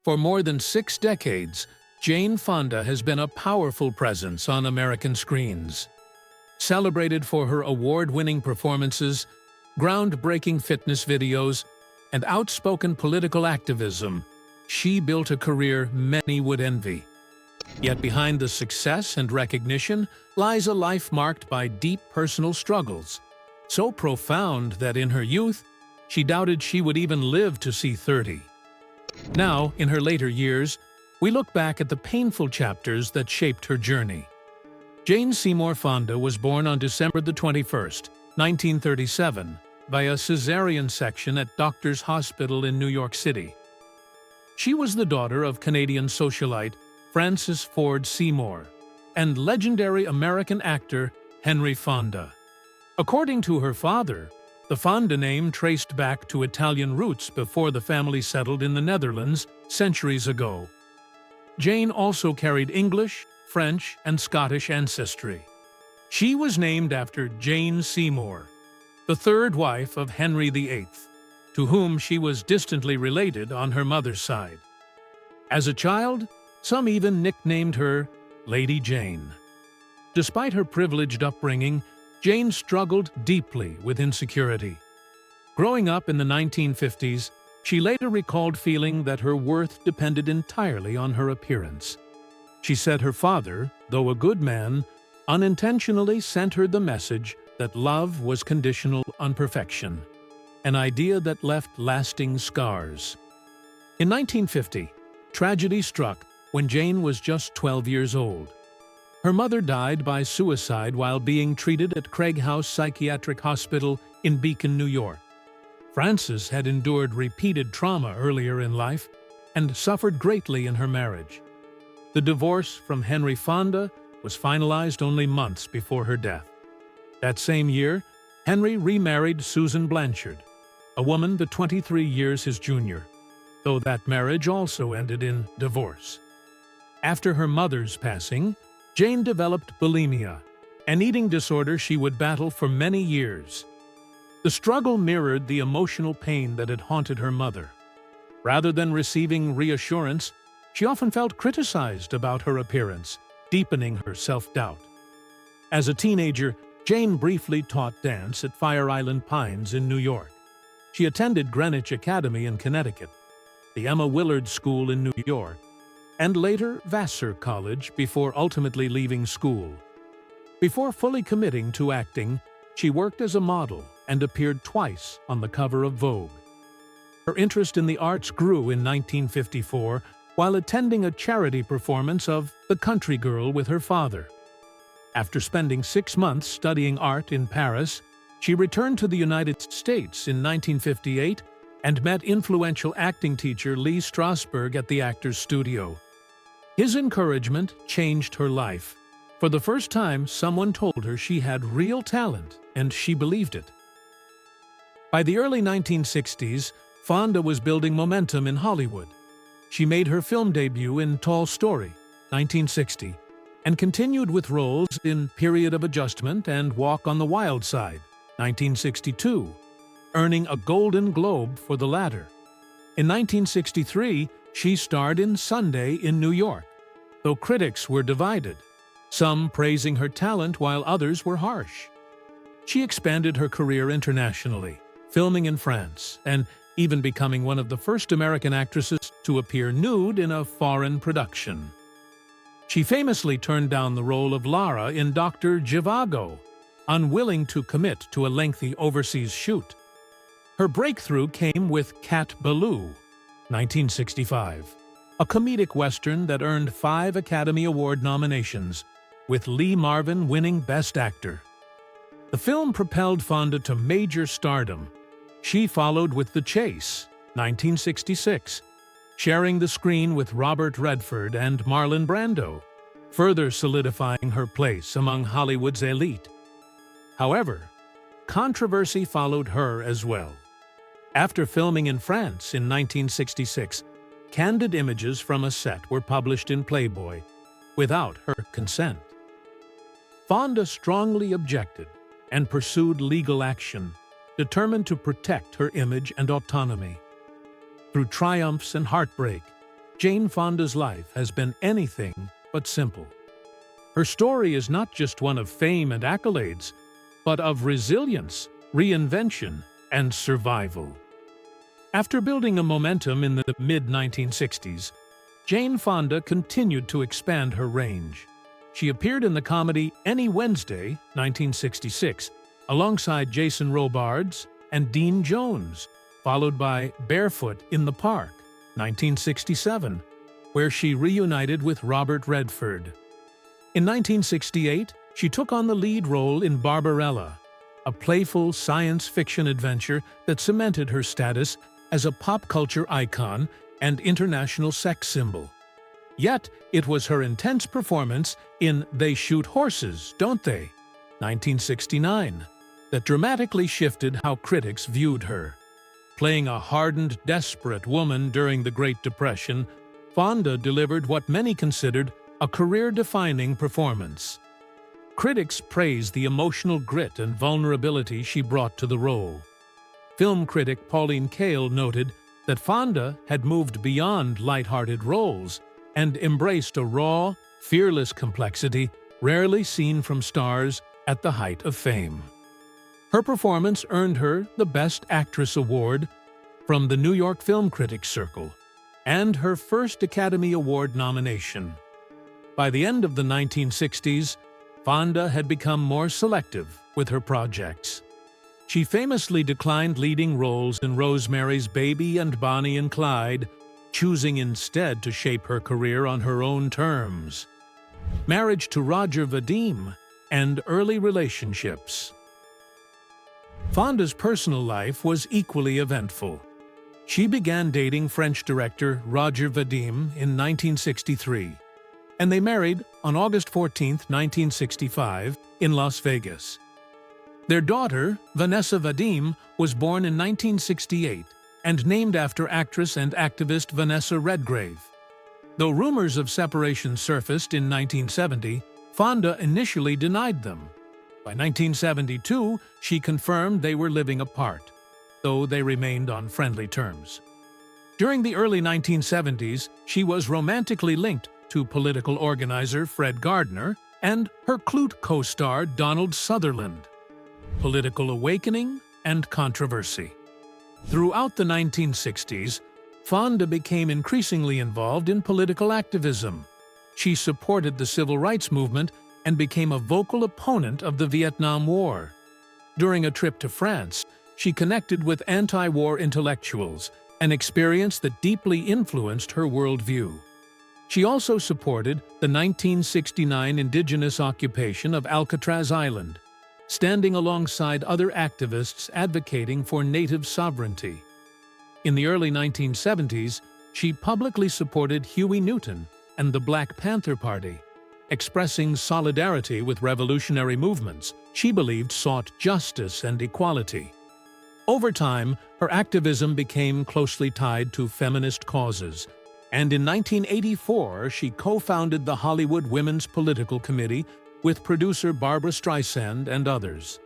For more than 6 decades, Jane Fonda has been a powerful presence on American screens. Celebrated for her award-winning performances, groundbreaking fitness videos, and outspoken political activism, she built a career many would envy. Yet behind the success and recognition lies a life marked by deep personal struggles, so profound that in her youth, she doubted she would even live to see 30. Now, in her later years, we look back at the painful chapters that shaped her journey. Jane Seymour Fonda was born on December 21st, 1937, by a cesarean section at Doctors Hospital in New York City. She was the daughter of Canadian socialite Francis Ford Seymour and legendary American actor Henry Fonda. According to her father, the Fonda name traced back to Italian roots before the family settled in the Netherlands centuries ago. Jane also carried English, French, and Scottish ancestry. She was named after Jane Seymour, the third wife of Henry VIII, to whom she was distantly related on her mother's side. As a child, some even nicknamed her Lady Jane. Despite her privileged upbringing, Jane struggled deeply with insecurity. Growing up in the 1950s, she later recalled feeling that her worth depended entirely on her appearance. She said her father, though a good man, unintentionally sent her the message that love was conditional on perfection, an idea that left lasting scars. In 1950, tragedy struck when Jane was just 12 years old. Her mother died by suicide while being treated at Craig House Psychiatric Hospital in Beacon, New York. Frances had endured repeated trauma earlier in life and suffered greatly in her marriage. The divorce from Henry Fonda was finalized only months before her death. That same year, Henry remarried Susan Blanchard, a woman but 23 years his junior, though that marriage also ended in divorce. After her mother's passing, Jane developed bulimia, an eating disorder she would battle for many years. The struggle mirrored the emotional pain that had haunted her mother. Rather than receiving reassurance, she often felt criticized about her appearance, deepening her self-doubt. As a teenager, Jane briefly taught dance at Fire Island Pines in New York. She attended Greenwich Academy in Connecticut, the Emma Willard School in New York, and later Vassar College before ultimately leaving school. Before fully committing to acting, she worked as a model and appeared twice on the cover of Vogue. Her interest in the arts grew in 1954 while attending a charity performance of The Country Girl with her father. After spending 6 months studying art in Paris, she returned to the United States in 1958 and met influential acting teacher Lee Strasberg at the Actors Studio. His encouragement changed her life. For the first time, someone told her she had real talent, and she believed it. By the early 1960s, Fonda was building momentum in Hollywood. She made her film debut in Tall Story, 1960, and continued with roles in Period of Adjustment and Walk on the Wild Side, 1962, earning a Golden Globe for the latter. In 1963, she starred in Sunday in New York, though critics were divided, some praising her talent while others were harsh. She expanded her career internationally, filming in France, and even becoming one of the first American actresses to appear nude in a foreign production. She famously turned down the role of Lara in Dr. Zhivago, unwilling to commit to a lengthy overseas shoot. Her breakthrough came with Cat Ballou, 1965, a comedic western that earned 5 Academy Award nominations, with Lee Marvin winning Best Actor. The film propelled Fonda to major stardom. She followed with The Chase, 1966, sharing the screen with Robert Redford and Marlon Brando, further solidifying her place among Hollywood's elite. However, controversy followed her as well. After filming in France in 1966, candid images from a set were published in Playboy without her consent. Fonda strongly objected and pursued legal action, determined to protect her image and autonomy. Through triumphs and heartbreak, Jane Fonda's life has been anything but simple. Her story is not just one of fame and accolades, but of resilience, reinvention, and survival. After building a momentum in the mid-1960s, Jane Fonda continued to expand her range. She appeared in the comedy Any Wednesday, 1966, alongside Jason Robards and Dean Jones, followed by Barefoot in the Park, 1967, where she reunited with Robert Redford. In 1968, she took on the lead role in Barbarella, a playful science fiction adventure that cemented her status as a pop culture icon and international sex symbol. Yet, it was her intense performance in They Shoot Horses, Don't They? 1969, that dramatically shifted how critics viewed her. Playing a hardened, desperate woman during the Great Depression, Fonda delivered what many considered a career-defining performance. Critics praised the emotional grit and vulnerability she brought to the role. Film critic Pauline Kael noted that Fonda had moved beyond light-hearted roles and embraced a raw, fearless complexity rarely seen from stars at the height of fame. Her performance earned her the Best Actress Award from the New York Film Critics Circle and her first Academy Award nomination. By the end of the 1960s, Fonda had become more selective with her projects. She famously declined leading roles in Rosemary's Baby and Bonnie and Clyde, choosing instead to shape her career on her own terms. Marriage to Roger Vadim and early relationships. Fonda's personal life was equally eventful. She began dating French director Roger Vadim in 1963, and they married on August 14, 1965, in Las Vegas. Their daughter, Vanessa Vadim, was born in 1968 and named after actress and activist Vanessa Redgrave. Though rumors of separation surfaced in 1970, Fonda initially denied them. By 1972, she confirmed they were living apart, though they remained on friendly terms. During the early 1970s, she was romantically linked to political organizer Fred Gardner and her Clute co-star Donald Sutherland. Political awakening and controversy. Throughout the 1960s, Fonda became increasingly involved in political activism. She supported the civil rights movement and became a vocal opponent of the Vietnam War. During a trip to France, she connected with anti-war intellectuals, an experience that deeply influenced her worldview. She also supported the 1969 indigenous occupation of Alcatraz Island, standing alongside other activists advocating for native sovereignty. In the early 1970s, she publicly supported Huey Newton and the Black Panther Party, expressing solidarity with revolutionary movements she believed sought justice and equality. Over time, her activism became closely tied to feminist causes, and in 1984 she co-founded the Hollywood Women's Political Committee with producer Barbra Streisand and others.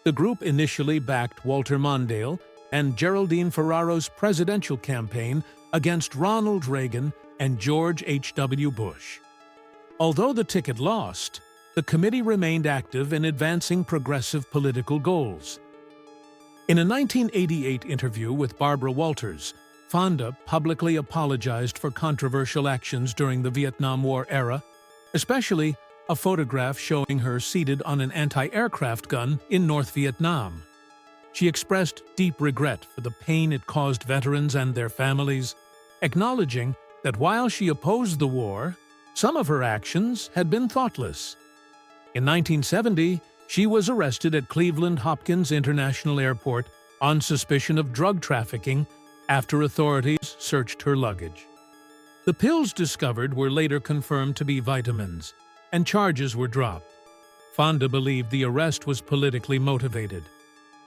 The group initially backed Walter Mondale and Geraldine Ferraro's presidential campaign against Ronald Reagan and George H.W. Bush. Although the ticket lost, the committee remained active in advancing progressive political goals. In a 1988 interview with Barbara Walters, Fonda publicly apologized for controversial actions during the Vietnam War era, especially a photograph showing her seated on an anti-aircraft gun in North Vietnam. She expressed deep regret for the pain it caused veterans and their families, acknowledging that while she opposed the war, some of her actions had been thoughtless. In 1970, she was arrested at Cleveland Hopkins International Airport on suspicion of drug trafficking after authorities searched her luggage. The pills discovered were later confirmed to be vitamins, and charges were dropped. Fonda believed the arrest was politically motivated.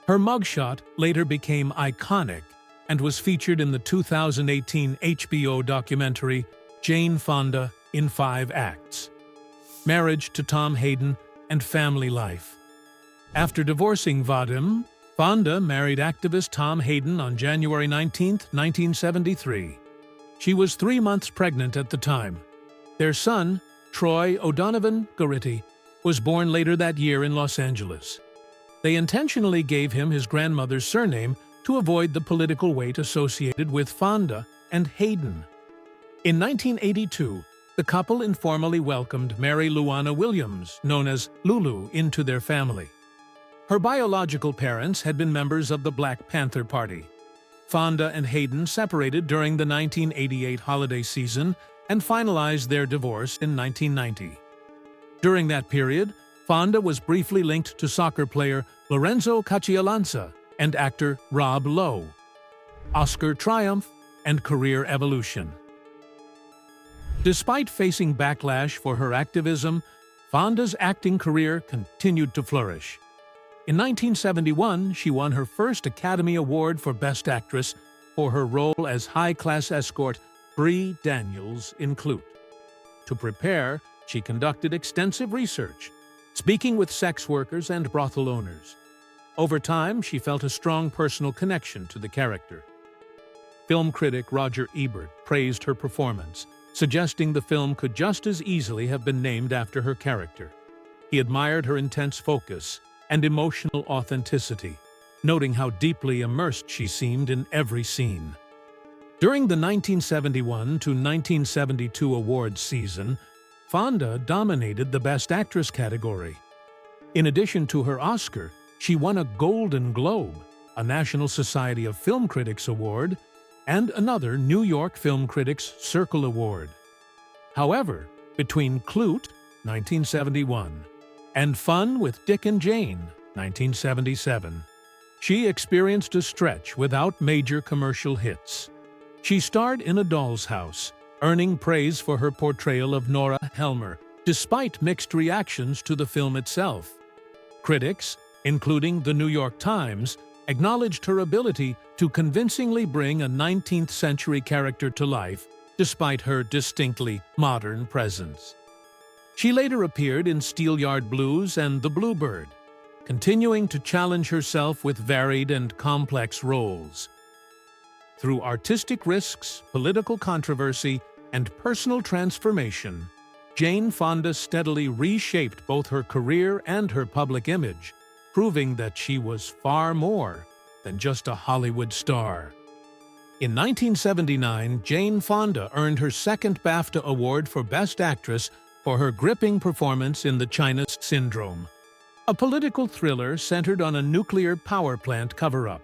Her mugshot later became iconic and was featured in the 2018 HBO documentary Jane Fonda in 5 Acts. Marriage to Tom Hayden and family life. After divorcing Vadim, Fonda married activist Tom Hayden on January 19, 1973. She was 3 months pregnant at the time. Their son, Troy O'Donovan Garrity, was born later that year in Los Angeles. They intentionally gave him his grandmother's surname to avoid the political weight associated with Fonda and Hayden. In 1982, the couple informally welcomed Mary Luana Williams, known as Lulu, into their family. Her biological parents had been members of the Black Panther Party. Fonda and Hayden separated during the 1988 holiday season and finalized their divorce in 1990. During that period, Fonda was briefly linked to soccer player Lorenzo Cachialanza and actor Rob Lowe. Oscar triumph and career evolution. Despite facing backlash for her activism, Fonda's acting career continued to flourish. In 1971, she won her first Academy Award for Best Actress for her role as high-class escort Bree Daniels in Clute. To prepare, she conducted extensive research, speaking with sex workers and brothel owners. Over time, she felt a strong personal connection to the character. Film critic Roger Ebert praised her performance, suggesting the film could just as easily have been named after her character. He admired her intense focus and emotional authenticity, noting how deeply immersed she seemed in every scene. During the 1971 to 1972 awards season, Fonda dominated the Best Actress category. In addition to her Oscar, she won a Golden Globe, a National Society of Film Critics Award, and another New York Film Critics Circle Award. However, between Clute, 1971, and Fun with Dick and Jane, 1977, she experienced a stretch without major commercial hits. She starred in A Doll's House, earning praise for her portrayal of Nora Helmer, despite mixed reactions to the film itself. Critics, including the New York Times, acknowledged her ability to convincingly bring a 19th-century character to life, despite her distinctly modern presence. She later appeared in Steelyard Blues and The Bluebird, continuing to challenge herself with varied and complex roles. Through artistic risks, political controversy, and personal transformation, Jane Fonda steadily reshaped both her career and her public image, proving that she was far more than just a Hollywood star. In 1979, Jane Fonda earned her second BAFTA Award for Best Actress for her gripping performance in The China's Syndrome, a political thriller centered on a nuclear power plant cover-up.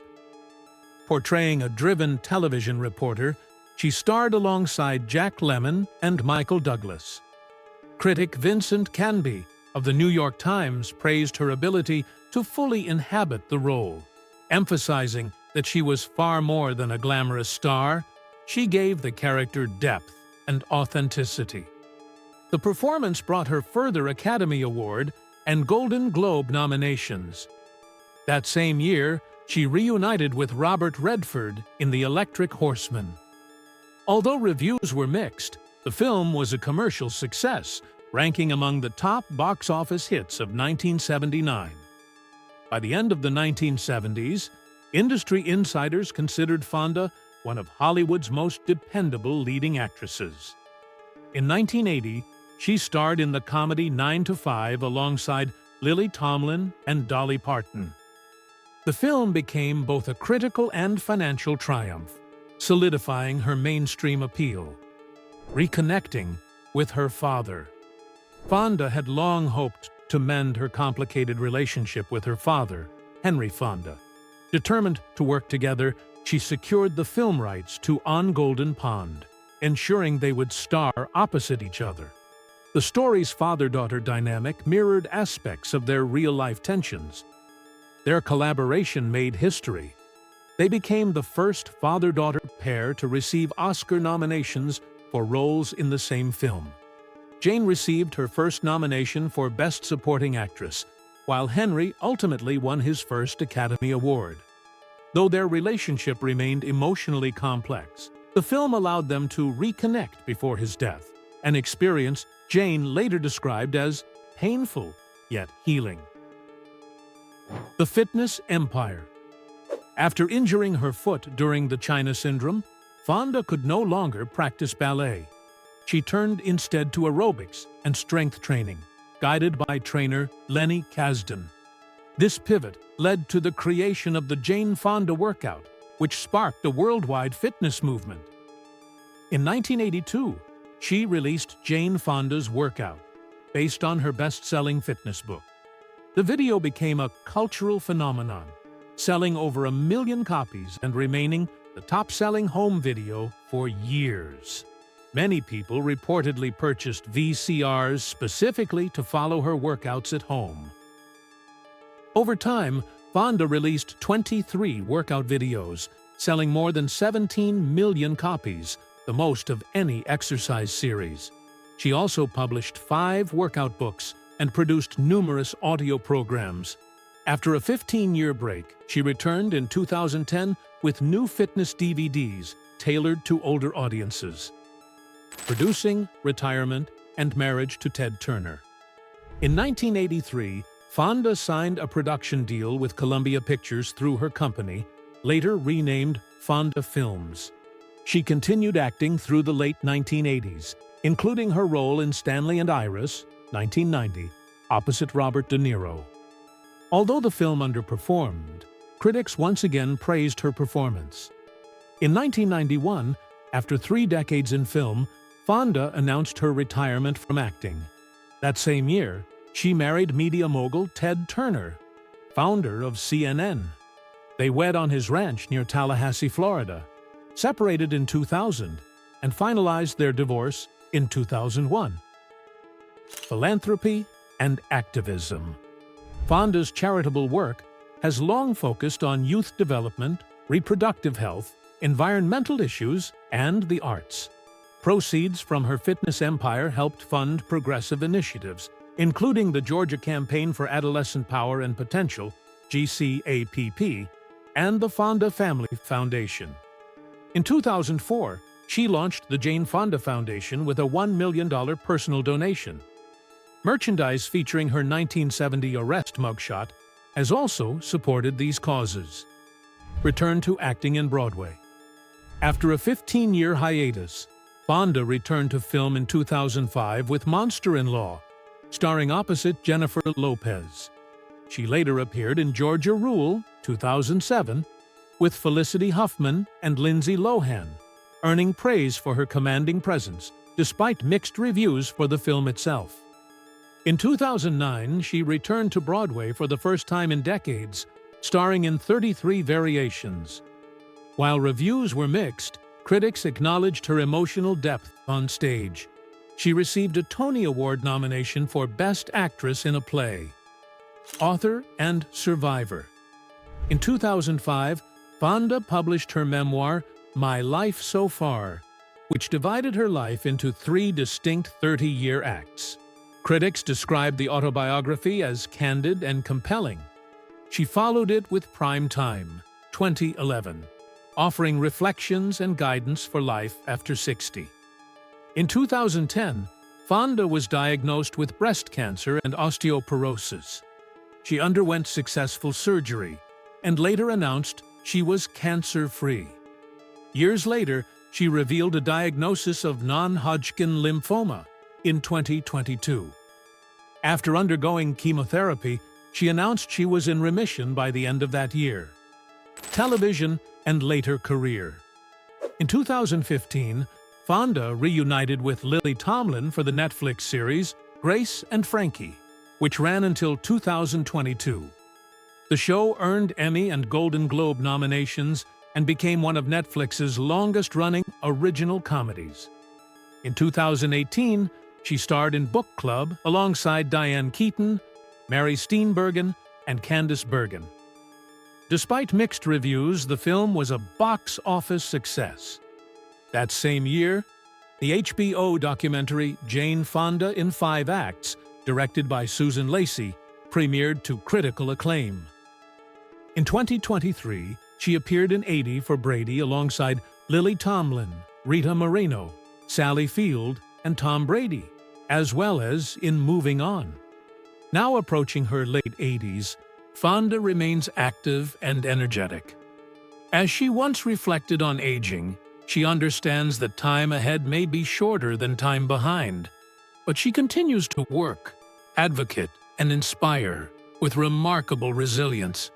Portraying a driven television reporter, she starred alongside Jack Lemmon and Michael Douglas. Critic Vincent Canby of the New York Times praised her ability to fully inhabit the role, emphasizing that she was far more than a glamorous star. She gave the character depth and authenticity. The performance brought her further Academy Award and Golden Globe nominations. That same year, she reunited with Robert Redford in The Electric Horseman. Although reviews were mixed, the film was a commercial success, ranking among the top box office hits of 1979. By the end of the 1970s, industry insiders considered Fonda one of Hollywood's most dependable leading actresses. In 1980, she starred in the comedy 9 to 5 alongside Lily Tomlin and Dolly Parton. The film became both a critical and financial triumph, solidifying her mainstream appeal. Reconnecting with her father. Fonda had long hoped to mend her complicated relationship with her father, Henry Fonda. Determined to work together, she secured the film rights to On Golden Pond, ensuring they would star opposite each other. The story's father-daughter dynamic mirrored aspects of their real-life tensions. Their collaboration made history. They became the first father-daughter pair to receive Oscar nominations for roles in the same film. Jane received her first nomination for Best Supporting Actress, while Henry ultimately won his first Academy Award. Though their relationship remained emotionally complex, the film allowed them to reconnect before his death, an experience Jane later described as painful yet healing. The Fitness Empire. After injuring her foot during the China Syndrome, Fonda could no longer practice ballet. She turned instead to aerobics and strength training, guided by trainer Lenny Kasdan. This pivot led to the creation of the Jane Fonda workout, which sparked a worldwide fitness movement. In 1982, she released Jane Fonda's Workout, based on her best-selling fitness book. The video became a cultural phenomenon, selling over 1 million copies and remaining the top-selling home video for years. Many people reportedly purchased VCRs specifically to follow her workouts at home. Over time, Fonda released 23 workout videos, selling more than 17 million copies, the most of any exercise series. She also published 5 workout books and produced numerous audio programs. After a 15-year break, she returned in 2010 with new fitness DVDs tailored to older audiences. Producing, retirement, and marriage to Ted Turner. In 1983, Fonda signed a production deal with Columbia Pictures through her company, later renamed Fonda Films. She continued acting through the late 1980s, including her role in Stanley and Iris, 1990, opposite Robert De Niro. Although the film underperformed, critics once again praised her performance. In 1991, after 3 decades in film, Fonda announced her retirement from acting. That same year, she married media mogul Ted Turner, founder of CNN. They wed on his ranch near Tallahassee, Florida, separated in 2000, and finalized their divorce in 2001. Philanthropy and activism. Fonda's charitable work has long focused on youth development, reproductive health, environmental issues, and the arts. Proceeds from her fitness empire helped fund progressive initiatives, including the Georgia Campaign for Adolescent Power and Potential, GCAPP, and the Fonda Family Foundation. In 2004, she launched the Jane Fonda Foundation with a $1 million personal donation. Merchandise featuring her 1970 arrest mugshot has also supported these causes. Return to acting in Broadway. After a 15-year hiatus, Fonda returned to film in 2005 with Monster-in-Law, starring opposite Jennifer Lopez. She later appeared in Georgia Rule, 2007, with Felicity Huffman and Lindsay Lohan, earning praise for her commanding presence, despite mixed reviews for the film itself. In 2009, she returned to Broadway for the first time in decades, starring in 33 variations. While reviews were mixed, critics acknowledged her emotional depth on stage. She received a Tony Award nomination for Best Actress in a Play. Author and survivor. In 2005, Fonda published her memoir, My Life So Far, which divided her life into 3 distinct 30-year acts. Critics described the autobiography as candid and compelling. She followed it with Prime Time, 2011, offering reflections and guidance for life after 60. In 2010, Fonda was diagnosed with breast cancer and osteoporosis. She underwent successful surgery and later announced she was cancer-free. Years later, she revealed a diagnosis of non-Hodgkin lymphoma in 2022. After undergoing chemotherapy, she announced she was in remission by the end of that year. Television and later career. In 2015, Fonda reunited with Lily Tomlin for the Netflix series Grace and Frankie, which ran until 2022. The show earned Emmy and Golden Globe nominations and became one of Netflix's longest-running original comedies. In 2018, she starred in Book Club alongside Diane Keaton, Mary Steenburgen, and Candice Bergen. Despite mixed reviews, the film was a box office success. That same year, the HBO documentary Jane Fonda in 5 Acts, directed by Susan Lacey, premiered to critical acclaim. In 2023, she appeared in 80 for Brady alongside Lily Tomlin, Rita Moreno, Sally Field, and Tom Brady, as well as in Moving On. Now approaching her late 80s, Fonda remains active and energetic. As she once reflected on aging, She understands that time ahead may be shorter than time behind, but she continues to work, advocate, and inspire with remarkable resilience.